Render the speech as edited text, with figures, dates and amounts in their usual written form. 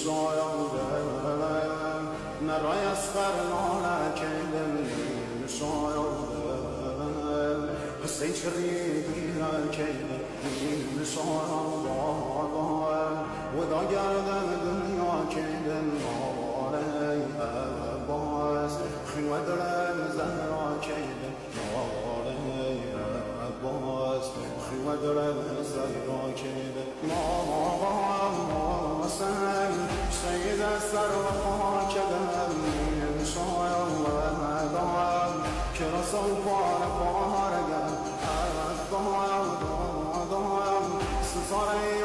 شایاده نرای از قرنانه کیدم شایاده حسین شریفیه کیدم شایاده و دا گردم دنیا کیدم آره باز خیوه درم زهرا کیدم آره باز خیوه درم زهرا کیدم سید سر و خاکدم شایم و دام که رسول پارگم دام سساره